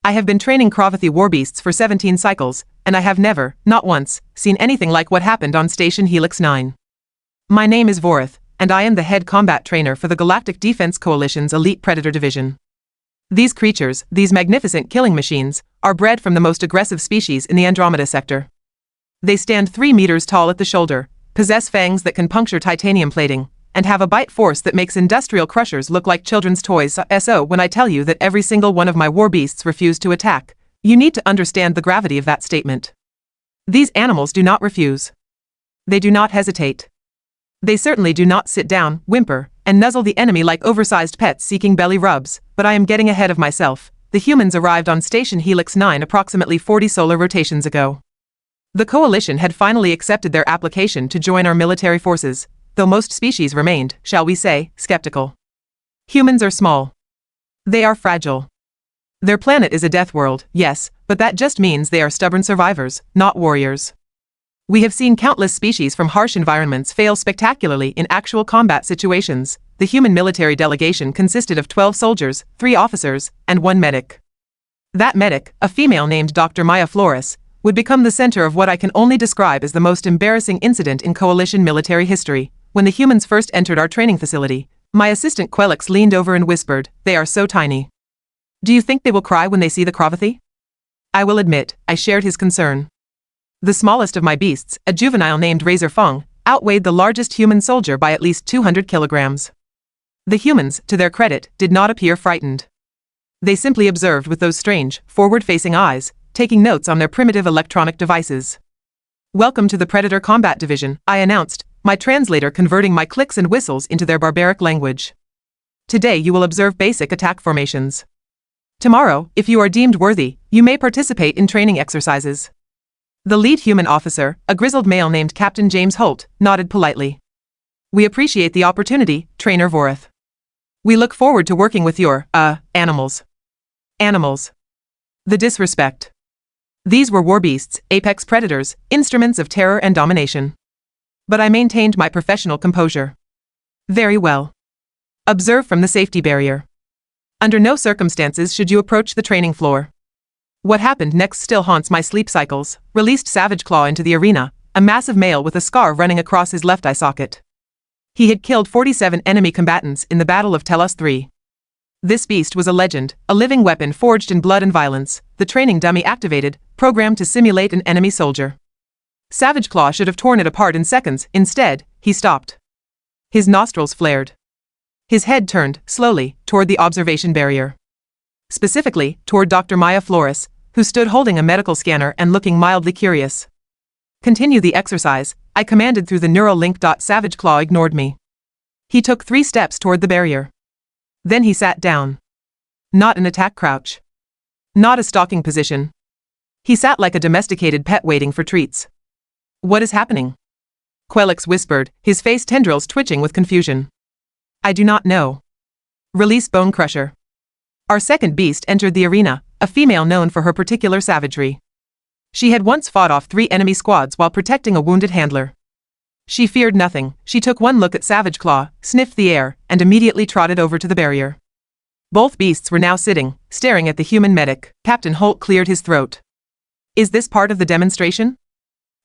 I have been training Kravathi warbeasts for 17 cycles, and I have never, not once, seen anything like what happened on Station Helix 9. My name is Vorath, and I am the head combat trainer for the Galactic Defense Coalition's elite predator division. These creatures, these magnificent killing machines, are bred from the most aggressive species in the Andromeda sector. They stand 3 meters tall at the shoulder, possess fangs that can puncture titanium plating, and have a bite force that makes industrial crushers look like children's toys. So when I tell you that every single one of my warbeasts refuse to attack, you need to understand the gravity of that statement. These animals do not refuse. They do not hesitate. They certainly do not sit down, whimper, and nuzzle the enemy like oversized pets seeking belly rubs, but I am getting ahead of myself. The humans arrived on Station Helix 9 approximately 40 solar rotations ago. The Coalition had finally accepted their application to join our military forces, though most species remained, shall we say, skeptical. Humans are small. They are fragile. Their planet is a death world, yes, but that just means they are stubborn survivors, not warriors. We have seen countless species from harsh environments fail spectacularly in actual combat situations. The human military delegation consisted of 12 soldiers, 3 officers, and 1 medic. That medic, a female named Dr. Flores, would become the center of what I can only describe as the most embarrassing incident in Coalition military history. When the humans first entered our training facility, my assistant Quelix leaned over and whispered, "They are so tiny. Do you think they will cry when they see the Kravathi?" I will admit, I shared his concern. The smallest of my beasts, a juvenile named Razor Fung, outweighed the largest human soldier by at least 200 kilograms. The humans, to their credit, did not appear frightened. They simply observed with those strange, forward-facing eyes, taking notes on their primitive electronic devices. "Welcome to the Predator Combat Division," I announced, my translator converting my clicks and whistles into their barbaric language. "Today you will observe basic attack formations. Tomorrow, if you are deemed worthy, you may participate in training exercises." The lead human officer, a grizzled male named Captain James Holt, nodded politely. "We appreciate the opportunity, Trainer Vorath. We look forward to working with your, animals." Animals. The disrespect. These were warbeasts, apex predators, instruments of terror and domination. But I maintained my professional composure. "Very well. Observe from the safety barrier. Under no circumstances should you approach the training floor." What happened next still haunts my sleep cycles. Released Savage Claw into the arena, a massive male with a scar running across his left eye socket. He had killed 47 enemy combatants in the Battle of Telos 3. This beast was a legend, a living weapon forged in blood and violence, the training dummy activated, programmed to simulate an enemy soldier. Savage Claw should have torn it apart in seconds. Instead, he stopped. His nostrils flared. His head turned, slowly, toward the observation barrier. Specifically, toward Dr. Flores, who stood holding a medical scanner and looking mildly curious. "Continue the exercise," I commanded through the neural link. Savage Claw ignored me. He took 3 steps toward the barrier. Then he sat down. Not an attack crouch. Not a stalking position. He sat like a domesticated pet waiting for treats. "What is happening?" Quelix whispered, his face tendrils twitching with confusion. "I do not know." Release Bone Crusher. Our second beast entered the arena, a female known for her particular savagery. She had once fought off 3 enemy squads while protecting a wounded handler. She feared nothing. She took one look at Savage Claw, sniffed the air, and immediately trotted over to the barrier. Both beasts were now sitting, staring at the human medic. Captain Holt cleared his throat. "Is this part of the demonstration?"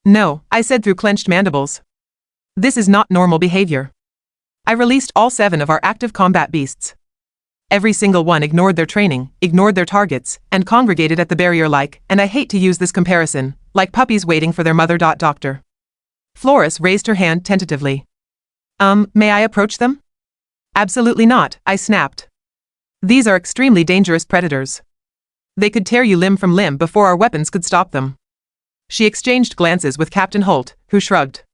"No," I said through clenched mandibles. "This is not normal behavior." I released all 7 of our active combat beasts. Every single one ignored their training, ignored their targets, and congregated at the barrier and I hate to use this comparison, like puppies waiting for their mother. Doctor. Flores raised her hand tentatively. May I approach them?" "Absolutely not," I snapped. "These are extremely dangerous predators. They could tear you limb from limb before our weapons could stop them." She exchanged glances with Captain Holt, who shrugged.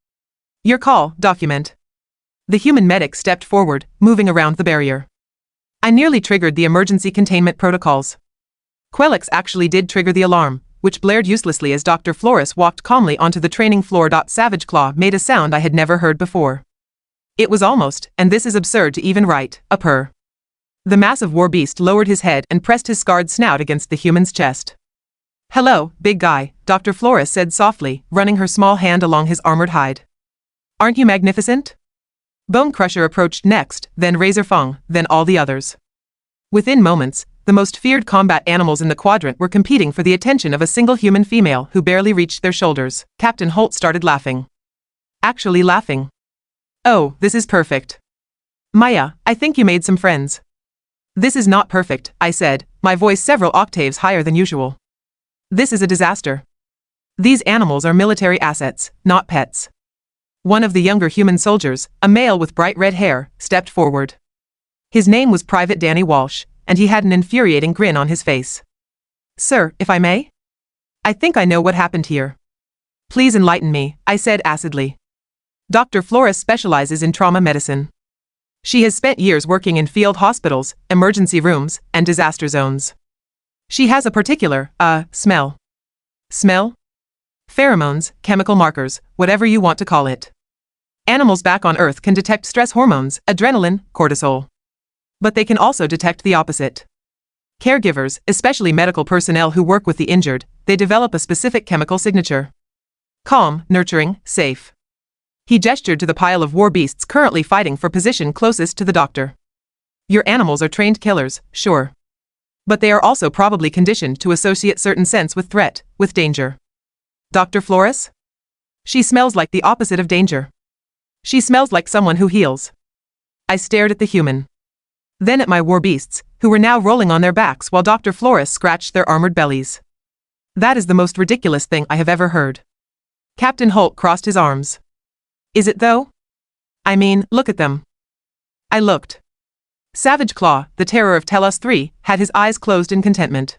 "Your call, document." The human medic stepped forward, moving around the barrier. I nearly triggered the emergency containment protocols. Quelix actually did trigger the alarm, which blared uselessly as Dr. Flores walked calmly onto the training floor. Savage Claw made a sound I had never heard before. It was almost, and this is absurd to even write, a purr. The massive warbeast lowered his head and pressed his scarred snout against the human's chest. "Hello, big guy," Dr. Flores said softly, running her small hand along his armored hide. "Aren't you magnificent?" Bone Crusher approached next, then Razor Fung, then all the others. Within moments, The most feared combat animals in the quadrant were competing for the attention of a single human female who barely reached their shoulders. Captain Holt started laughing. Actually laughing. Oh, this is perfect. Maya, I think you made some friends. This is not perfect, I said, my voice several octaves higher than usual. This is a disaster. These animals are military assets, not pets. One of the younger human soldiers, a male with bright red hair, stepped forward. His name was Private Danny Walsh, and he had an infuriating grin on his face. Sir, if I may? I think I know what happened here. Please enlighten me, I said acidly. Dr. Flores specializes in trauma medicine. She has spent years working in field hospitals, emergency rooms, and disaster zones. She has a particular, smell. Smell? Pheromones, chemical markers, whatever you want to call it. Animals back on Earth can detect stress hormones, adrenaline, cortisol. But they can also detect the opposite. Caregivers, especially medical personnel who work with the injured, they develop a specific chemical signature. Calm, nurturing, safe. He gestured to the pile of war beasts currently fighting for position closest to the doctor. Your animals are trained killers, sure. But they are also probably conditioned to associate certain scents with threat, with danger. Dr. Flores? She smells like the opposite of danger. She smells like someone who heals. I stared at the human. Then at my war beasts, who were now rolling on their backs while Dr. Flores scratched their armored bellies. That is the most ridiculous thing I have ever heard. Captain Holt crossed his arms. Is it though? I mean, look at them. I looked. Savage Claw, the terror of Telos 3, had his eyes closed in contentment.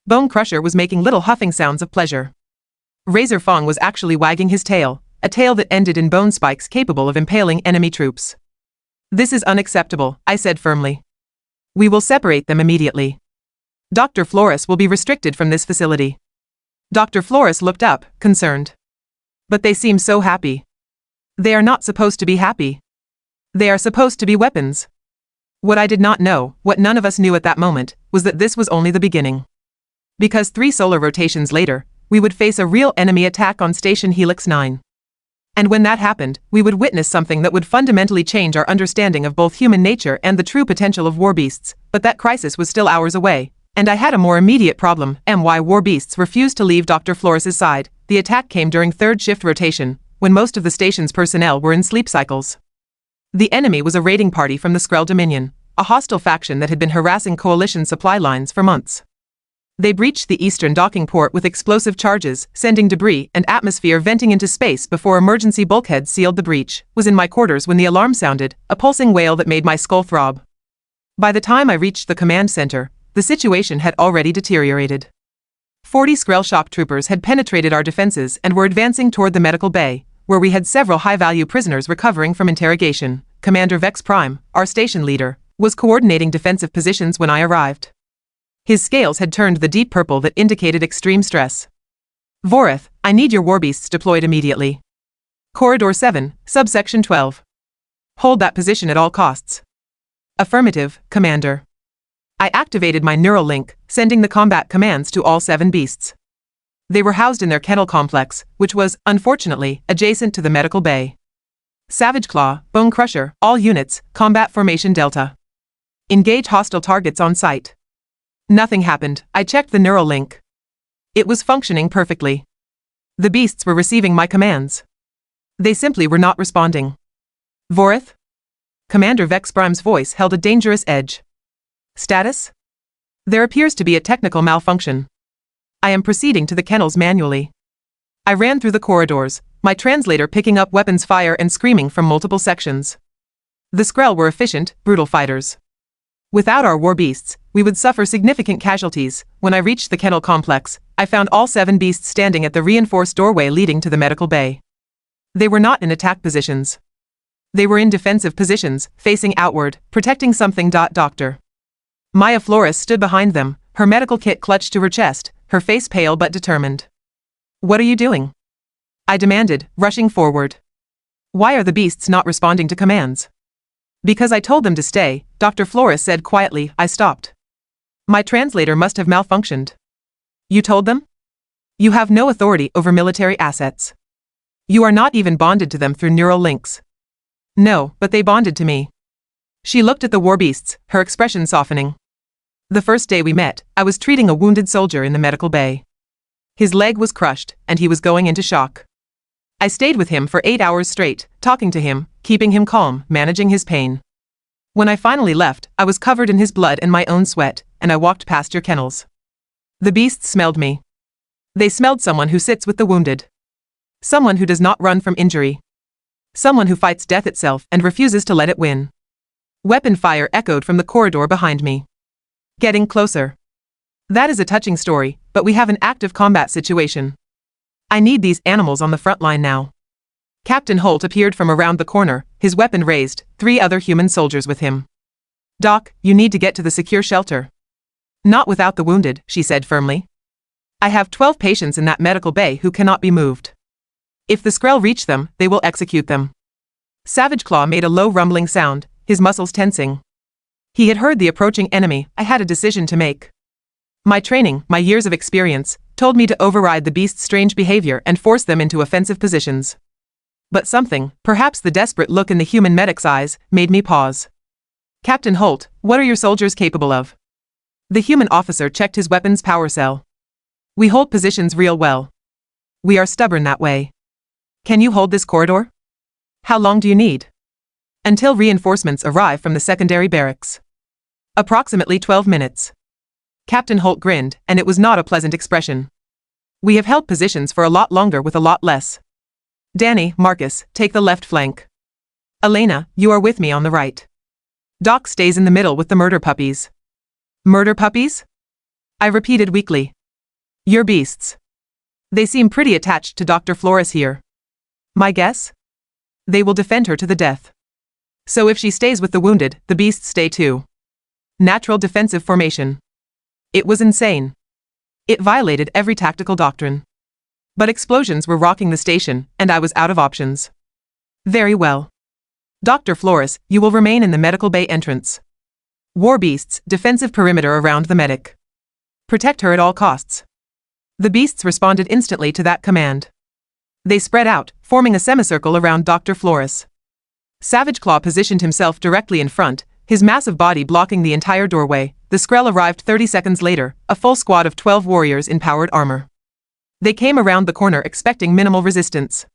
Bone Crusher was making little huffing sounds of pleasure. Razor Fong was actually wagging his tail, a tail that ended in bone spikes capable of impaling enemy troops. This is unacceptable, I said firmly. We will separate them immediately. Dr. Flores will be restricted from this facility. Dr. Flores looked up, concerned. But they seem so happy. They are not supposed to be happy. They are supposed to be weapons. What I did not know, what none of us knew at that moment, was that this was only the beginning. Because 3 solar rotations later, we would face a real enemy attack on Station Helix 9. And when that happened, we would witness something that would fundamentally change our understanding of both human nature and the true potential of war beasts. But that crisis was still hours away, and I had a more immediate problem. Why war beasts refused to leave Dr. Flores' side. The attack came during 3rd shift rotation, when most of the station's personnel were in sleep cycles. The enemy was a raiding party from the Skrull Dominion, a hostile faction that had been harassing Coalition supply lines for months. They breached the eastern docking port with explosive charges, sending debris and atmosphere venting into space before emergency bulkheads sealed the breach. Was in my quarters when the alarm sounded, a pulsing wail that made my skull throb. By the time I reached the command center, the situation had already deteriorated. 40 Skrull shock troopers had penetrated our defenses and were advancing toward the medical bay, where we had several high-value prisoners recovering from interrogation. Commander Vex Prime, our station leader, was coordinating defensive positions when I arrived. His scales had turned the deep purple that indicated extreme stress. Vorath, I need your warbeasts deployed immediately. Corridor 7, subsection 12. Hold that position at all costs. Affirmative, Commander. I activated my neural link, sending the combat commands to all 7 beasts. They were housed in their kennel complex, which was, unfortunately, adjacent to the medical bay. Savage Claw, Bone Crusher, all units, combat formation Delta. Engage hostile targets on sight. Nothing happened. I checked the neural link. It was functioning perfectly. The beasts were receiving my commands. They simply were not responding. Vorath? Commander Vex Prime's voice held a dangerous edge. Status? There appears to be a technical malfunction. I am proceeding to the kennels manually. I ran through the corridors, my translator picking up weapons fire and screaming from multiple sections. The Skrull were efficient, brutal fighters. Without our war beasts, we would suffer significant casualties. When I reached the kennel complex, I found all 7 beasts standing at the reinforced doorway leading to the medical bay. They were not in attack positions. They were in defensive positions, facing outward, protecting something. Doctor. Maya Flores stood behind them, her medical kit clutched to her chest, her face pale but determined. What are you doing? I demanded, rushing forward. Why are the beasts not responding to commands? Because I told them to stay, Dr. Flores said quietly. I stopped. My translator must have malfunctioned. You told them? You have no authority over military assets. You are not even bonded to them through neural links. No, but they bonded to me. She looked at the war beasts, her expression softening. The first day we met, I was treating a wounded soldier in the medical bay. His leg was crushed, and he was going into shock. I stayed with him for 8 hours straight, talking to him, keeping him calm, managing his pain. When I finally left, I was covered in his blood and my own sweat, and I walked past your kennels. The beasts smelled me. They smelled someone who sits with the wounded. Someone who does not run from injury. Someone who fights death itself and refuses to let it win. Weapon fire echoed from the corridor behind me. Getting closer. That is a touching story, but we have an active combat situation. I need these animals on the front line now. Captain Holt appeared from around the corner, his weapon raised, 3 other human soldiers with him. Doc, you need to get to the secure shelter. Not without the wounded, she said firmly. I have 12 patients in that medical bay who cannot be moved. If the Skrell reach them, they will execute them. Savage Claw made a low rumbling sound, his muscles tensing. He had heard the approaching enemy. I had a decision to make. My training, my years of experience, told me to override the beast's strange behavior and force them into offensive positions. But something, perhaps the desperate look in the human medic's eyes, made me pause. Captain Holt, what are your soldiers capable of? The human officer checked his weapon's power cell. We hold positions real well. We are stubborn that way. Can you hold this corridor? How long do you need? Until reinforcements arrive from the secondary barracks. Approximately 12 minutes. Captain Holt grinned, and it was not a pleasant expression. We have held positions for a lot longer with a lot less. Danny, Marcus, take the left flank. Elena, you are with me on the right. Doc stays in the middle with the murder puppies. Murder puppies? I repeated weakly. Your beasts. They seem pretty attached to Dr. Flores here. My guess? They will defend her to the death. So if she stays with the wounded, the beasts stay too. Natural defensive formation. It was insane. It violated every tactical doctrine. But explosions were rocking the station, and I was out of options. Very well. Dr. Flores, you will remain in the medical bay entrance. War beasts, defensive perimeter around the medic. Protect her at all costs. The beasts responded instantly to that command. They spread out, forming a semicircle around Dr. Flores. Savage Claw positioned himself directly in front, his massive body blocking the entire doorway. The Skrell arrived 30 seconds later, a full squad of 12 warriors in powered armor. They came around the corner expecting minimal resistance.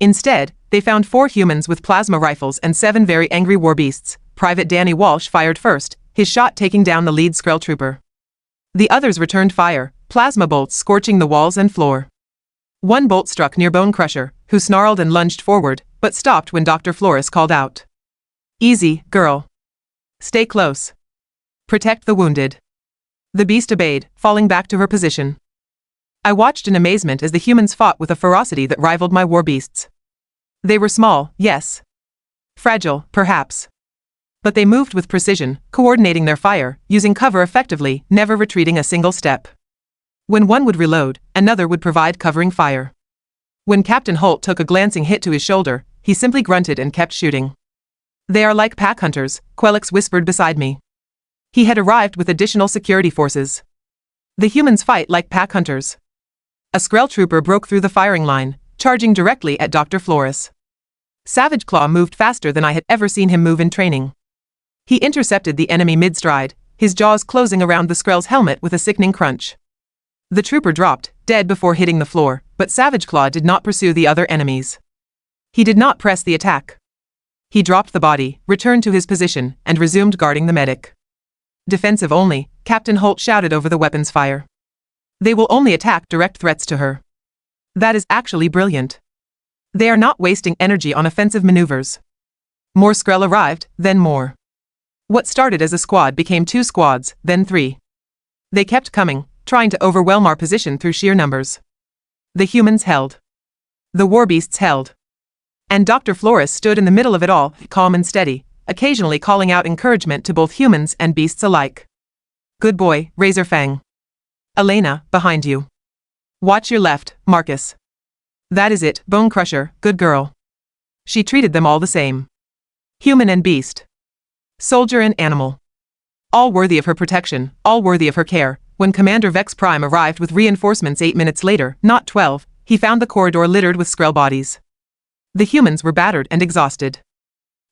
Instead, they found 4 humans with plasma rifles and 7 very angry war beasts. Private Danny Walsh fired first, his shot taking down the lead Skrell trooper. The others returned fire, plasma bolts scorching the walls and floor. One bolt struck near Bone Crusher, who snarled and lunged forward, but stopped when Dr. Flores called out. Easy, girl. Stay close. Protect the wounded. The beast obeyed, falling back to her position. I watched in amazement as the humans fought with a ferocity that rivaled my war beasts. They were small, yes. Fragile, perhaps. But they moved with precision, coordinating their fire, using cover effectively, never retreating a single step. When one would reload, another would provide covering fire. When Captain Holt took a glancing hit to his shoulder, he simply grunted and kept shooting. They are like pack hunters, Quelix whispered beside me. He had arrived with additional security forces. The humans fight like pack hunters. A Skrell trooper broke through the firing line, charging directly at Dr. Flores. Savage Claw moved faster than I had ever seen him move in training. He intercepted the enemy mid-stride, his jaws closing around the Skrell's helmet with a sickening crunch. The trooper dropped, dead before hitting the floor, but Savage Claw did not pursue the other enemies. He did not press the attack. He dropped the body, returned to his position, and resumed guarding the medic. Defensive only, Captain Holt shouted over the weapons fire. They will only attack direct threats to her. That is actually brilliant. They are not wasting energy on offensive maneuvers. More Skrell arrived, then more. What started as a squad became 2 squads, then 3. They kept coming, trying to overwhelm our position through sheer numbers. The humans held. The war beasts held. And Dr. Flores stood in the middle of it all, calm and steady, occasionally calling out encouragement to both humans and beasts alike. Good boy, Razor Fang. Elena, behind you. Watch your left, Marcus. That is it, Bone Crusher, good girl. She treated them all the same. Human and beast. Soldier and animal. All worthy of her protection, all worthy of her care. When Commander Vex Prime arrived with reinforcements 8 minutes later, not 12, he found the corridor littered with Skrell bodies. The humans were battered and exhausted.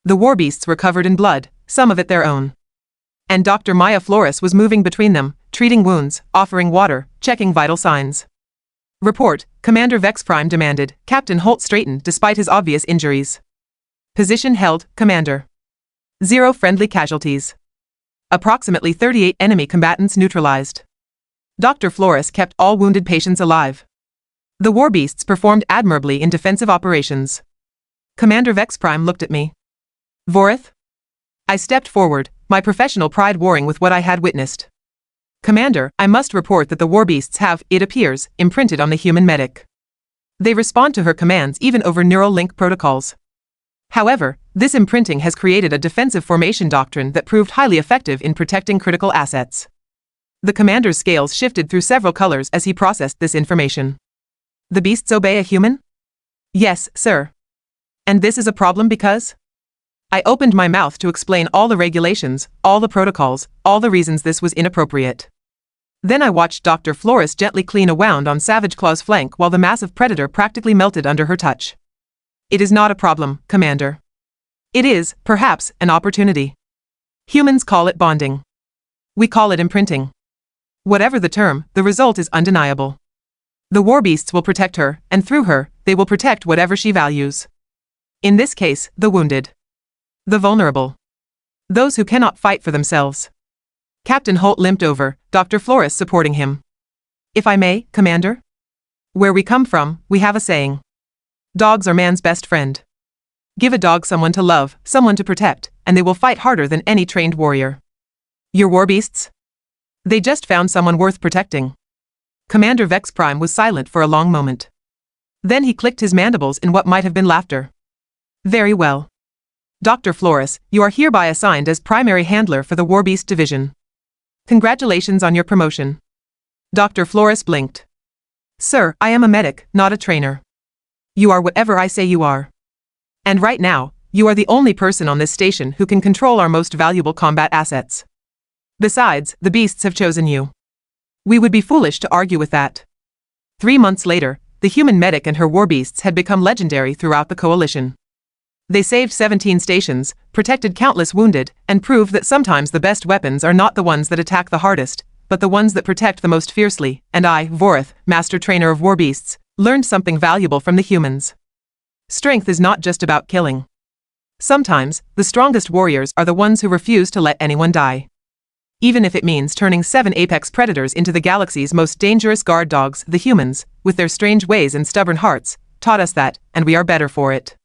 The war beasts were covered in blood, some of it their own. and Dr. Maya Flores was moving between them, treating wounds, offering water, checking vital signs. Report, Commander Vex Prime demanded. Captain Holt straightened despite his obvious injuries. Position held, Commander. 0 friendly casualties. Approximately 38 enemy combatants neutralized. Dr. Flores kept all wounded patients alive. The war beasts performed admirably in defensive operations. Commander Vex Prime looked at me. Vorath? I stepped forward, my professional pride warring with what I had witnessed. Commander, I must report that the war beasts have, it appears, imprinted on the human medic. They respond to her commands even over neural link protocols. However, this imprinting has created a defensive formation doctrine that proved highly effective in protecting critical assets. The commander's scales shifted through several colors as he processed this information. The beasts obey a human? Yes, sir. And this is a problem because? I opened my mouth to explain all the regulations, all the protocols, all the reasons this was inappropriate. Then I watched Dr. Flores gently clean a wound on Savage Claw's flank while the massive predator practically melted under her touch. It is not a problem, Commander. It is, perhaps, an opportunity. Humans call it bonding. We call it imprinting. Whatever the term, the result is undeniable. The war beasts will protect her, and through her, they will protect whatever she values. In this case, the wounded. The vulnerable. Those who cannot fight for themselves. Captain Holt limped over, Dr. Flores supporting him. If I may, Commander? Where we come from, we have a saying. Dogs are man's best friend. Give a dog someone to love, someone to protect, and they will fight harder than any trained warrior. Your war beasts? They just found someone worth protecting. Commander Vex Prime was silent for a long moment. Then he clicked his mandibles in what might have been laughter. Very well. Dr. Flores, you are hereby assigned as primary handler for the War Beast Division. Congratulations on your promotion. Dr. Flores blinked. Sir, I am a medic, not a trainer. You are whatever I say you are. And right now, you are the only person on this station who can control our most valuable combat assets. Besides, the beasts have chosen you. We would be foolish to argue with that. 3 months later, the human medic and her war beasts had become legendary throughout the coalition. They saved 17 stations, protected countless wounded, and proved that sometimes the best weapons are not the ones that attack the hardest, but the ones that protect the most fiercely, and I, Vorath, master trainer of war beasts, learned something valuable from the humans. Strength is not just about killing. Sometimes, the strongest warriors are the ones who refuse to let anyone die. Even if it means turning 7 apex predators into the galaxy's most dangerous guard dogs, the humans, with their strange ways and stubborn hearts, taught us that, and we are better for it.